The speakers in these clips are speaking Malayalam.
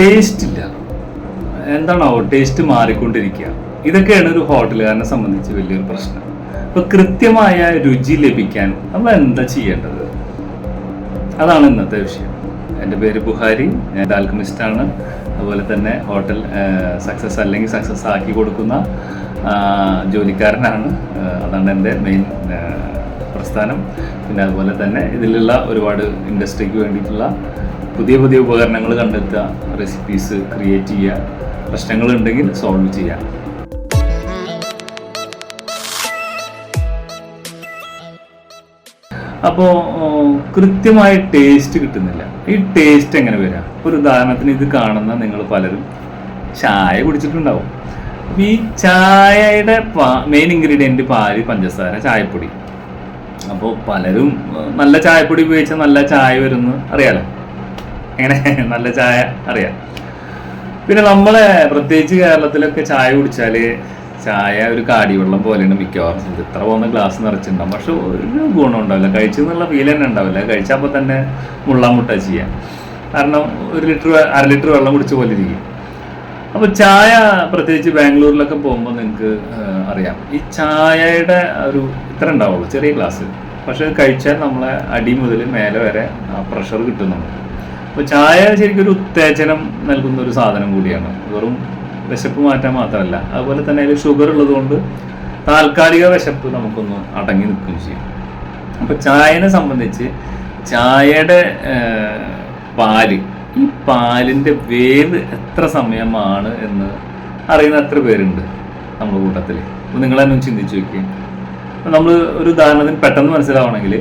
ടേസ്റ്റ് ഇല്ല. എന്താണാവോ ടേസ്റ്റ് മാറിക്കൊണ്ടിരിക്കുക. ഇതൊക്കെയാണ് ഒരു ഹോട്ടലുകാരനെ സംബന്ധിച്ച് വലിയൊരു പ്രശ്നം. അപ്പൊ കൃത്യമായ രുചി ലഭിക്കാൻ നമ്മൾ എന്താ ചെയ്യേണ്ടത്? അതാണ് ഇന്നത്തെ വിഷയം. എൻ്റെ പേര് ബുഹാരി, ഞാൻ ആൽക്കമിസ്റ്റാണ്. അതുപോലെ തന്നെ ഹോട്ടൽ സക്സസ് അല്ലെങ്കിൽ സക്സസ് ആക്കി കൊടുക്കുന്ന ജോലിക്കാരനാണ്. അതാണ് എൻ്റെ മെയിൻ പ്രസ്ഥാനം. പിന്നെ അതുപോലെ തന്നെ ഇതിലുള്ള ഒരുപാട് ഇൻഡസ്ട്രിക്ക് വേണ്ടിയിട്ടുള്ള പുതിയ പുതിയ ഉപകരണങ്ങൾ കണ്ടെത്തുക, റെസിപ്പീസ് ക്രിയേറ്റ് ചെയ്യുക, പ്രശ്നങ്ങളുണ്ടെങ്കിൽ സോൾവ് ചെയ്യുക. അപ്പോൾ കൃത്യമായ ടേസ്റ്റ് കിട്ടുന്നില്ല. ഈ ടേസ്റ്റ് എങ്ങനെ വരാം? ഒരു ഉദാഹരണത്തിന് ഇത് കാണുന്ന നിങ്ങൾ പലരും ചായ കുടിച്ചിട്ടുണ്ടാവും. ഈ ചായയുടെ മെയിൻ ഇൻഗ്രീഡിയൻറ്റ് പാല്, പഞ്ചസാര, ചായപ്പൊടി. അപ്പോൾ പലരും നല്ല ചായപ്പൊടി ഉപയോഗിച്ചാൽ നല്ല ചായ വരുന്നു അറിയാലോ. എങ്ങനെ നല്ല ചായ അറിയാം. പിന്നെ നമ്മളെ പ്രത്യേകിച്ച് കേരളത്തിലൊക്കെ ചായ കുടിച്ചാൽ ചായ ഒരു കാടിവെള്ളം പോലെയാണ് മിക്കവാറും. ഇത്ര പോകുന്ന ഗ്ലാസ് നിറച്ചിട്ടുണ്ടാവും, പക്ഷെ ഒരു ഗുണം ഉണ്ടാവില്ല. കഴിച്ചെന്നുള്ള ഫീൽ തന്നെ ഉണ്ടാവില്ല. കഴിച്ചപ്പോൾ തന്നെ മുട്ട ചെയ്യാം. കാരണം 1 ലിറ്റർ 1/2 ലിറ്റർ വെള്ളം കുടിച്ച പോലെ ഇരിക്കും. അപ്പോൾ ചായ പ്രത്യേകിച്ച് ബാംഗ്ലൂരിലൊക്കെ പോകുമ്പോൾ നിങ്ങൾക്ക് അറിയാം, ഈ ചായയുടെ ഒരു ഇത്ര ഉണ്ടാവുള്ളൂ, ചെറിയ ഗ്ലാസ്. പക്ഷെ കഴിച്ചാൽ നമ്മളെ അടി മുതൽ മേലെ വരെ പ്രഷർ കിട്ടും നമുക്ക്. അപ്പോൾ ചായ ശരിക്കും ഒരു ഉത്തേജനം നൽകുന്ന ഒരു സാധനം കൂടിയാണ്. വെറും വിശപ്പ് മാറ്റാൻ മാത്രമല്ല, അതുപോലെ തന്നെ അതിൽ ഷുഗർ ഉള്ളത് കൊണ്ട് താൽക്കാലിക വിശപ്പ് നമുക്കൊന്ന് അടങ്ങി നിൽക്കുകയും ചെയ്യും. അപ്പോൾ ചായനെ സംബന്ധിച്ച് ചായയുടെ പാല്, ഈ പാലിൻ്റെ വേവ് എത്ര സമയമാണ് എന്ന് അറിയുന്ന എത്ര പേരുണ്ട് നമ്മുടെ കൂട്ടത്തിൽ? അപ്പോൾ നിങ്ങൾ തന്നെ ചിന്തിച്ച് നോക്കിയേ. നമ്മൾ ഒരു ഉദാഹരണത്തിന് പെട്ടെന്ന് മനസ്സിലാവണമെങ്കിൽ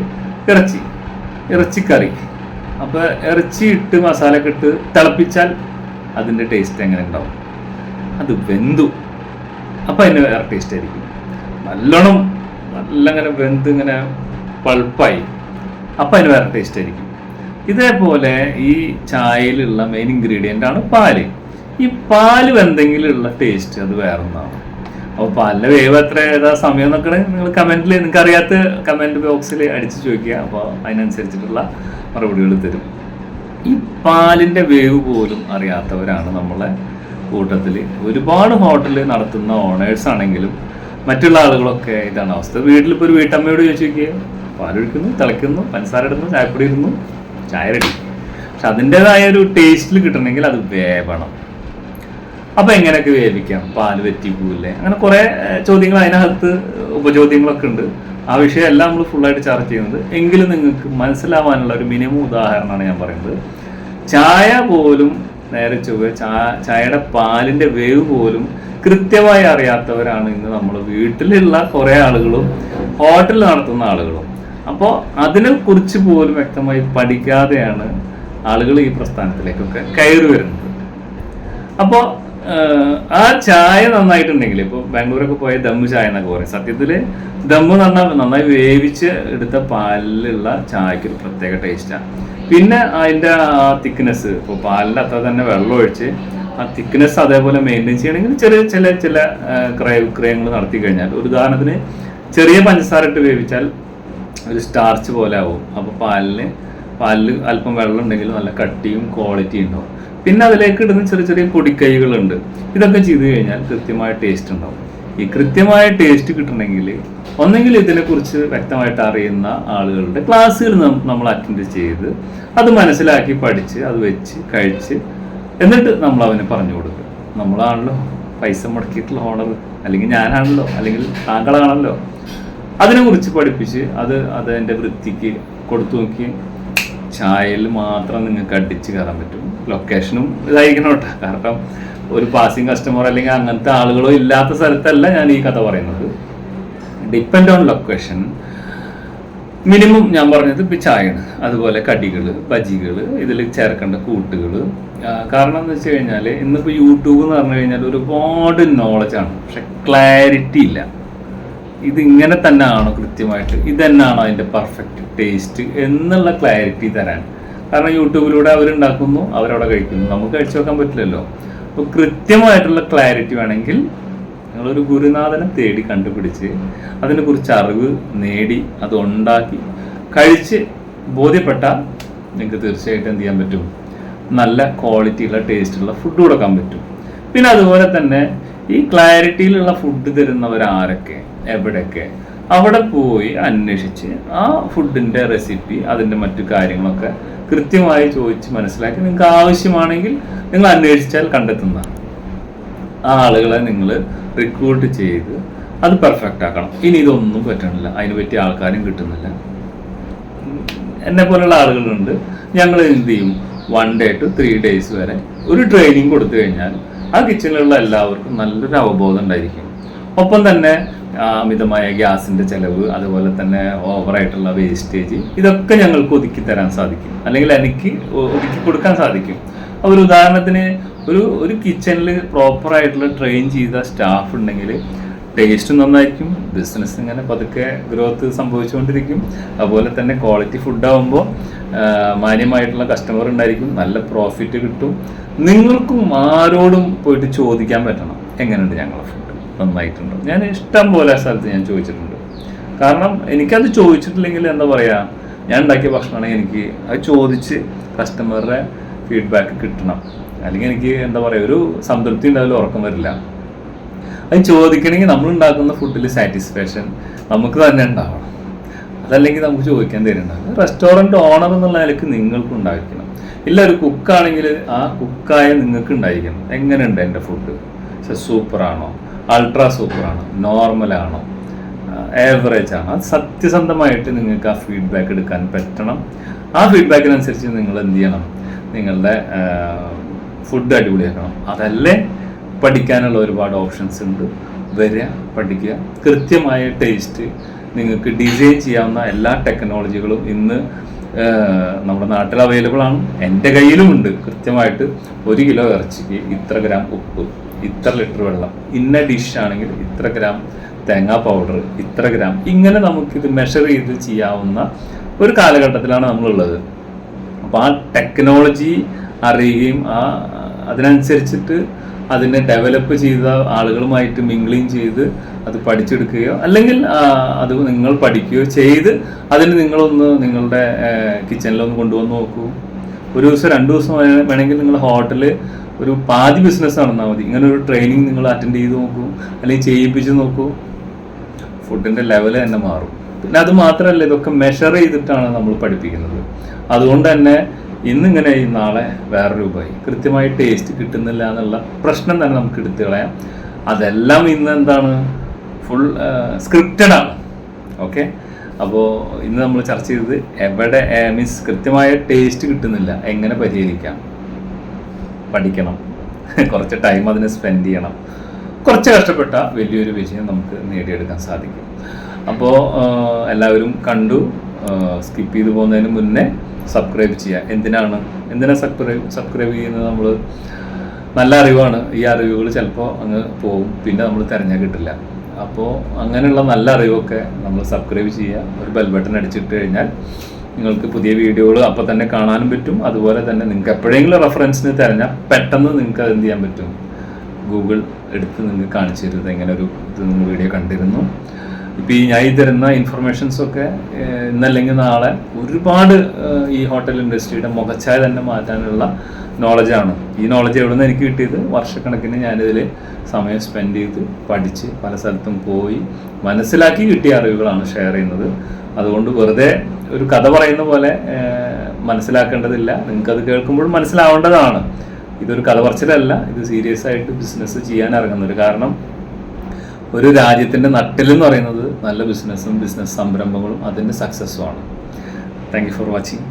ഇറച്ചിക്കറി. അപ്പോൾ ഇറച്ചി ഇട്ട് മസാലയൊക്കെ ഇട്ട് തിളപ്പിച്ചാൽ അതിൻ്റെ ടേസ്റ്റ് എങ്ങനെ ഉണ്ടാവും? അത് വെന്തു, അപ്പം അതിന് വേറെ ടേസ്റ്റ് ആയിരിക്കും. നല്ല ഇങ്ങനെ വെന്ത് ഇങ്ങനെ പൾപ്പായി, അപ്പം അതിന് വേറെ ടേസ്റ്റ് ആയിരിക്കും. ഇതേപോലെ ഈ ചായയിലുള്ള മെയിൻ ഇൻഗ്രീഡിയൻ്റ് ആണ് പാല്. ഈ പാല് വെന്തെങ്കിലുള്ള ടേസ്റ്റ് അത് വേറെ ഒന്നാണ്. അപ്പോൾ പാലിൻ്റെ വേവ് എത്ര ഏതാ സമയം എന്നൊക്കെ നിങ്ങൾ കമൻറ്റിൽ, നിങ്ങൾക്ക് അറിയാത്ത കമൻറ്റ് ബോക്സിൽ അടിച്ച് ചോദിക്കുക. അപ്പോൾ അതിനനുസരിച്ചിട്ടുള്ള മറുപടികൾ തരും. ഈ പാലിൻ്റെ വേവ് പോലും അറിയാത്തവരാണ് നമ്മളെ കൂട്ടത്തിൽ. ഒരുപാട് ഹോട്ടൽ നടത്തുന്ന ഓണേഴ്സ് ആണെങ്കിലും മറ്റുള്ള ആളുകളൊക്കെ ഇതാണ് അവസ്ഥ. വീട്ടിലിപ്പോൾ ഒരു വീട്ടമ്മയോട് ചോദിച്ചു നോക്കിയാൽ പാലൊഴിക്കുന്നു, തിളയ്ക്കുന്നു, പഞ്ചസാര ഇടുന്നു, ചായപ്പൊടി ഇടുന്നു, ചായ റെഡി. പക്ഷെ അതിൻ്റെതായ ഒരു ടേസ്റ്റിൽ കിട്ടണമെങ്കിൽ അത് വേവണം. അപ്പം എങ്ങനെയൊക്കെ വേവിക്കാം? പാല് വറ്റിപ്പോവില്ലേ? അങ്ങനെ കുറേ ചോദ്യങ്ങൾ അതിനകത്ത് ഉപചോദ്യങ്ങളൊക്കെ ഉണ്ട്. ആ വിഷയമെല്ലാം നമ്മൾ ഫുള്ളായിട്ട് ചർച്ച ചെയ്യുന്നത്. എങ്കിലും നിങ്ങൾക്ക് മനസ്സിലാവാനുള്ള ഒരു മിനിമം ഉദാഹരണമാണ് ഞാൻ പറയുന്നത്. ചായ പോലും നേരെ ചൊവ്വേ ചായയുടെ പാലിൻ്റെ വേവ് പോലും കൃത്യമായി അറിയാത്തവരാണ് ഇന്ന് നമ്മൾ വീട്ടിലുള്ള കുറേ ആളുകളും ഹോട്ടലിൽ നടത്തുന്ന ആളുകളും. അപ്പോൾ അതിനെക്കുറിച്ച് പോലും വ്യക്തമായി പഠിക്കാതെയാണ് ആളുകൾ ഈ പ്രസ്ഥാനത്തിലേക്കൊക്കെ കയറി വരുന്നത്. അപ്പോൾ ആ ചായ നന്നായിട്ടുണ്ടെങ്കിൽ, ഇപ്പോൾ ബാംഗ്ലൂരൊക്കെ പോയ ദമ്മ് ചായ എന്നൊക്കെ പറയും. സത്യത്തിൽ ദമ്മ് നന്നായി വേവിച്ച് എടുത്ത പാലിലുള്ള ചായക്ക് ഒരു പ്രത്യേക ടേസ്റ്റാണ്. പിന്നെ അതിൻ്റെ ആ തിക്നെസ്, ഇപ്പോൾ പാലിൻ്റെ അത്ര തന്നെ വെള്ളം ഒഴിച്ച് ആ തിക്നെസ് അതേപോലെ മെയിൻറ്റെയിൻ ചെയ്യണമെങ്കിൽ ചില ക്രയങ്ങൾ നടത്തി കഴിഞ്ഞാൽ, ഒരു ഉദാഹരണത്തിന് ചെറിയ പഞ്ചസാര ഇട്ട് വേവിച്ചാൽ ഒരു സ്റ്റാർച്ച് പോലെ ആവും. അപ്പോൾ പാലിൽ അല്പം വെള്ളം ഉണ്ടെങ്കിൽ നല്ല കട്ടിയും ക്വാളിറ്റിയും ഉണ്ടാവും. പിന്നെ അതിലേക്ക് ഇടുന്ന ചെറിയ പൊടിക്കൈകളുണ്ട്. ഇതൊക്കെ ചെയ്ത് കഴിഞ്ഞാൽ കൃത്യമായ ടേസ്റ്റ് ഉണ്ടാവും. ഈ കൃത്യമായ ടേസ്റ്റ് കിട്ടണമെങ്കിൽ ഒന്നെങ്കിൽ ഇതിനെക്കുറിച്ച് വ്യക്തമായിട്ട് അറിയുന്ന ആളുകളുടെ ക്ലാസ്സുകൾ നമ്മൾ അറ്റൻഡ് ചെയ്ത് അത് മനസ്സിലാക്കി പഠിച്ച് അത് വെച്ച് കഴിച്ച് എന്നിട്ട് നമ്മൾ അവന് പറഞ്ഞു കൊടുക്കുക. നമ്മളാണല്ലോ പൈസ മുടക്കിയിട്ടുള്ള ഓണർ, അല്ലെങ്കിൽ ഞാനാണല്ലോ, അല്ലെങ്കിൽ താങ്കളാണല്ലോ. അതിനെക്കുറിച്ച് പഠിപ്പിച്ച് അതിൻ്റെ വൃത്തിക്ക് കൊടുത്തു നോക്കി ചായയിൽ മാത്രം നിങ്ങൾക്ക് അടിച്ച് കയറാൻ പറ്റും. ലൊക്കേഷനും ഇതായിരിക്കണം കേട്ടോ. കാരണം ഒരു പാസിങ് കസ്റ്റമർ അല്ലെങ്കിൽ അങ്ങനത്തെ ആളുകളോ ഇല്ലാത്ത സ്ഥലത്തല്ല ഞാൻ ഈ കഥ പറയുന്നത്. Depend on location. മിനിമം ഞാൻ പറഞ്ഞത് ഇപ്പം ചായയാണ്. അതുപോലെ കടികൾ, ബജികൾ, ഇതിൽ ചേർക്കേണ്ട കൂട്ടുകൾ. കാരണം എന്ന് വെച്ച് കഴിഞ്ഞാൽ ഇന്നിപ്പോൾ യൂട്യൂബ് എന്ന് പറഞ്ഞു കഴിഞ്ഞാൽ ഒരുപാട് നോളജാണ്, പക്ഷെ ക്ലാരിറ്റി ഇല്ല. ഇതിങ്ങനെ തന്നെ ആണോ കൃത്യമായിട്ട്, ഇതന്നെയാണോ അതിൻ്റെ പെർഫെക്റ്റ് ടേസ്റ്റ് എന്നുള്ള ക്ലാരിറ്റി തരാൻ. കാരണം യൂട്യൂബിലൂടെ അവരുണ്ടാക്കുന്നു, അവരവിടെ കഴിക്കുന്നു, നമുക്ക് കഴിച്ചു വെക്കാൻ പറ്റില്ലല്ലോ. അപ്പോൾ കൃത്യമായിട്ടുള്ള ക്ലാരിറ്റി വേണമെങ്കിൽ നിങ്ങളൊരു ഗുരുനാഥനെ തേടി കണ്ടുപിടിച്ച് അതിനെക്കുറിച്ച് അറിവ് നേടി അത് ഉണ്ടാക്കി കഴിച്ച് ബോധ്യപ്പെട്ടാൽ നിങ്ങൾക്ക് തീർച്ചയായിട്ടും എന്ത് ചെയ്യാൻ പറ്റും? നല്ല ക്വാളിറ്റിയുള്ള ടേസ്റ്റുള്ള ഫുഡ് കൊടുക്കാൻ പറ്റും. പിന്നെ അതുപോലെ തന്നെ ഈ ക്ലാരിറ്റിയിലുള്ള ഫുഡ് തരുന്നവരാരൊക്കെ, എവിടെയൊക്കെ, അവിടെ പോയി അന്വേഷിച്ച് ആ ഫുഡിൻ്റെ റെസിപ്പി, അതിൻ്റെ മറ്റു കാര്യങ്ങളൊക്കെ കൃത്യമായി ചോദിച്ച് മനസ്സിലാക്കി നിങ്ങൾക്ക് ആവശ്യമാണെങ്കിൽ നിങ്ങൾ അന്വേഷിച്ചാൽ കണ്ടെത്തുന്ന ആ ആളുകളെ നിങ്ങൾ റിക്രൂട്ട് ചെയ്ത് അത് പെർഫെക്റ്റ് ആക്കണം. ഇനി ഇതൊന്നും പറ്റണില്ല, അതിന് പറ്റിയ ആൾക്കാരും കിട്ടുന്നില്ല, എന്നെ പോലുള്ള ആളുകളുണ്ട്. ഞങ്ങൾ എന്ത് ചെയ്യും, 1 day to 3 days വരെ ഒരു ട്രെയിനിങ് കൊടുത്തു കഴിഞ്ഞാൽ ആ കിച്ചണിലുള്ള എല്ലാവർക്കും നല്ലൊരു അവബോധം ഉണ്ടായിരിക്കും. ഒപ്പം തന്നെ അമിതമായ ഗ്യാസിൻ്റെ ചിലവ്, അതുപോലെ തന്നെ ഓവറായിട്ടുള്ള വേസ്റ്റേജ്, ഇതൊക്കെ ഞങ്ങൾക്ക് ഒതുക്കി തരാൻ സാധിക്കും, അല്ലെങ്കിൽ എനിക്ക് ഒതുക്കി കൊടുക്കാൻ സാധിക്കും. ഒരു ഉദാഹരണത്തിന് ഒരു കിച്ചണിൽ പ്രോപ്പറായിട്ടുള്ള ട്രെയിൻ ചെയ്ത സ്റ്റാഫ് ഉണ്ടെങ്കിൽ ടേസ്റ്റ് നന്നായിരിക്കും, ബിസിനസ് ഇങ്ങനെ പതുക്കെ ഗ്രോത്ത് സംഭവിച്ചുകൊണ്ടിരിക്കും. അതുപോലെ തന്നെ ക്വാളിറ്റി ഫുഡാകുമ്പോൾ മാന്യമായിട്ടുള്ള കസ്റ്റമർ ഉണ്ടായിരിക്കും, നല്ല പ്രോഫിറ്റ് കിട്ടും. നിങ്ങൾക്കും ആരോടും പോയിട്ട് ചോദിക്കാൻ പറ്റണം, എങ്ങനെയുണ്ട് ഞങ്ങളുടെ ഫുഡ്, നന്നായിട്ടുണ്ടോ. ഞാൻ ഇഷ്ടം പോലെ സ്ഥലത്ത് ഞാൻ ചോദിച്ചിട്ടുണ്ട്. കാരണം എനിക്കത് ചോദിച്ചിട്ടില്ലെങ്കിൽ എന്താ പറയുക, ഞാൻ ഉണ്ടാക്കിയ ഭക്ഷണമാണെങ്കിൽ എനിക്ക് അത് ചോദിച്ച് കസ്റ്റമറുടെ ഫീഡ്ബാക്ക് കിട്ടണം, അല്ലെങ്കിൽ എനിക്ക് എന്താ പറയുക ഒരു സംതൃപ്തി ഉണ്ടാവില്ല, ഉറക്കം വരില്ല. അത് ചോദിക്കണമെങ്കിൽ നമ്മൾ ഉണ്ടാക്കുന്ന ഫുഡിൽ സാറ്റിസ്ഫാക്ഷൻ നമുക്ക് തന്നെ ഉണ്ടാവണം, അതല്ലെങ്കിൽ നമുക്ക് ചോദിക്കാൻ തരുന്നുണ്ടാവില്ല. റെസ്റ്റോറൻറ്റ് ഓണർ എന്നുള്ള നിലയ്ക്ക് നിങ്ങൾക്ക് ഉണ്ടായിരിക്കണം. ഇല്ല, ഒരു കുക്കാണെങ്കിൽ ആ കുക്കായ നിങ്ങൾക്ക് ഉണ്ടായിരിക്കണം. എങ്ങനെയുണ്ട് എൻ്റെ ഫുഡ്, സൂപ്പറാണോ, അൾട്രാ സൂപ്പറാണോ, നോർമലാണോ, ആവറേജ് ആണോ, അത് സത്യസന്ധമായിട്ട് നിങ്ങൾക്ക് ആ ഫീഡ്ബാക്ക് എടുക്കാൻ പറ്റണം. ആ ഫീഡ്ബാക്കിനനുസരിച്ച് നിങ്ങൾ എന്ത് ചെയ്യണം, നിങ്ങളുടെ ഫുഡ് അടിപൊളിയാക്കണം. അതല്ലേ പഠിക്കാനുള്ള ഒരുപാട് ഓപ്ഷൻസ് ഉണ്ട്. വരിക, പഠിക്കുക. കൃത്യമായ ടേസ്റ്റ് നിങ്ങൾക്ക് ഡിസൈൻ ചെയ്യാവുന്ന എല്ലാ ടെക്നോളജികളും ഇന്ന് നമ്മുടെ നാട്ടിൽ അവൈലബിൾ ആണ്, എൻ്റെ കയ്യിലുമുണ്ട്. കൃത്യമായിട്ട് 1 കിലോ ഇറച്ചിക്ക് ഇത്ര ഗ്രാം ഉപ്പ്, ഇത്ര ലിറ്റർ വെള്ളം, ഇന്ന ഡിഷ് ആണെങ്കിൽ ഇത്ര ഗ്രാം തേങ്ങാ പൗഡർ, ഇത്ര ഗ്രാം, ഇങ്ങനെ നമുക്കിത് മെഷർ ചെയ്ത് ചെയ്യാവുന്ന ഒരു കാലഘട്ടത്തിലാണ് നമ്മളുള്ളത്. അപ്പോൾ ആ ടെക്നോളജി അറിയുകയും അതിനനുസരിച്ചിട്ട് അതിനെ ഡെവലപ്പ് ചെയ്ത ആളുകളുമായിട്ട് മിംഗ്ലിങ് ചെയ്ത് അത് പഠിച്ചെടുക്കുകയോ അല്ലെങ്കിൽ അത് നിങ്ങൾ പഠിക്കുകയോ ചെയ്ത് അതിന് നിങ്ങളൊന്ന് നിങ്ങളുടെ കിച്ചണിലൊന്ന് കൊണ്ടുവന്ന് നോക്കൂ. ഒരു ദിവസം 2 ദിവസം വേണമെങ്കിൽ നിങ്ങൾ ഹോട്ടലിൽ ഒരു പാതി ബിസിനസ് നടന്നാൽ മതി. ഇങ്ങനെ ഒരു ട്രെയിനിങ് നിങ്ങൾ അറ്റൻഡ് ചെയ്ത് നോക്കൂ, അല്ലെങ്കിൽ ചെയ്യിപ്പിച്ച് നോക്കൂ. ഫുഡിൻ്റെ ലെവൽ തന്നെ മാറും. പിന്നെ അത് മാത്രമല്ല, ഇതൊക്കെ മെഷർ ചെയ്തിട്ടാണ് നമ്മൾ പഠിപ്പിക്കുന്നത്. അതുകൊണ്ട് തന്നെ ഇന്നിങ്ങനെ നാളെ വേറെ രൂപമായി, കൃത്യമായി ടേസ്റ്റ് കിട്ടുന്നില്ല എന്നുള്ള പ്രശ്നം തന്നെ നമുക്ക് എടുത്തു കളയാം. അതെല്ലാം ഇന്ന് എന്താണ്, ഫുൾ സ്ക്രിപ്റ്റഡ് ആണ്. ഓക്കെ, അപ്പോൾ ഇന്ന് നമ്മൾ ചർച്ച ചെയ്തത് എവിടെ മീൻസ് കൃത്യമായ ടേസ്റ്റ് കിട്ടുന്നില്ല, എങ്ങനെ പരിഹരിക്കാം. പഠിക്കണം, കുറച്ച് ടൈം അതിന് സ്പെൻഡ് ചെയ്യണം. കുറച്ച് കഷ്ടപ്പെട്ട വലിയൊരു വിജയം നമുക്ക് നേടിയെടുക്കാൻ സാധിക്കും. അപ്പോൾ എല്ലാവരും കണ്ടു, സ്കിപ്പ് ചെയ്ത് പോകുന്നതിന് മുന്നേ സബ്സ്ക്രൈബ് ചെയ്യുക. എന്തിനാണ് സബ്സ്ക്രൈബ് ചെയ്യുന്നത്? നമ്മൾ നല്ല അറിവാണ്, ഈ അറിവുകൾ ചിലപ്പോൾ അങ്ങ് പോകും, പിന്നെ നമ്മൾ തിരഞ്ഞാൽ കിട്ടില്ല. അപ്പോൾ അങ്ങനെയുള്ള നല്ല അറിവൊക്കെ നമ്മൾ സബ്സ്ക്രൈബ് ചെയ്യുക. ഒരു ബെൽ ബട്ടൺ അടിച്ചിട്ട് കഴിഞ്ഞാൽ നിങ്ങൾക്ക് പുതിയ വീഡിയോകൾ അപ്പോൾ തന്നെ കാണാനും പറ്റും. അതുപോലെ തന്നെ നിങ്ങൾക്ക് എപ്പോഴെങ്കിലും റെഫറൻസിന് തിരഞ്ഞാൽ പെട്ടെന്ന് നിങ്ങൾക്ക് അത് എന്ത് ചെയ്യാൻ പറ്റും, ഗൂഗിൾ എടുത്ത് നിങ്ങൾക്ക് കാണിച്ചു തരുന്നത് എങ്ങനെ ഒരു ഇത് നിങ്ങൾ വീഡിയോ കണ്ടിരുന്നു. ഇപ്പോൾ ഞാൻ ഈ തരുന്ന ഇൻഫർമേഷൻസൊക്കെ ഇന്നല്ലെങ്കിൽ നാളെ ഒരുപാട് ഈ ഹോട്ടൽ ഇൻഡസ്ട്രിയുടെ മുഖച്ഛായ തന്നെ മാറ്റാനുള്ള നോളജാണ്. ഈ നോളജ് എവിടെ നിന്ന് എനിക്ക് കിട്ടിയത്? വർഷക്കണക്കിന് ഞാനിതിൽ സമയം സ്പെൻഡ് ചെയ്ത് പഠിച്ച് പല സ്ഥലത്തും പോയി മനസ്സിലാക്കി കിട്ടിയ അറിവുകളാണ് ഷെയർ ചെയ്യുന്നത്. അതുകൊണ്ട് വെറുതെ ഒരു കഥ പറയുന്ന പോലെ മനസ്സിലാക്കേണ്ടതില്ല, നിങ്ങൾക്കത് കേൾക്കുമ്പോഴും മനസ്സിലാവേണ്ടതാണ്. ഇതൊരു കഥ പറച്ചിലല്ല, ഇത് സീരിയസ് ആയിട്ട് ബിസിനസ് ചെയ്യാൻ ഇറങ്ങുന്നൊരു. കാരണം ഒരു രാജ്യത്തിൻ്റെ നട്ടിലെന്ന് പറയുന്നത് നല്ല ബിസിനസ്സും ബിസിനസ് സംരംഭങ്ങളും അതിൻ്റെ സക്സസ്സുമാണ്. Thank you for watching.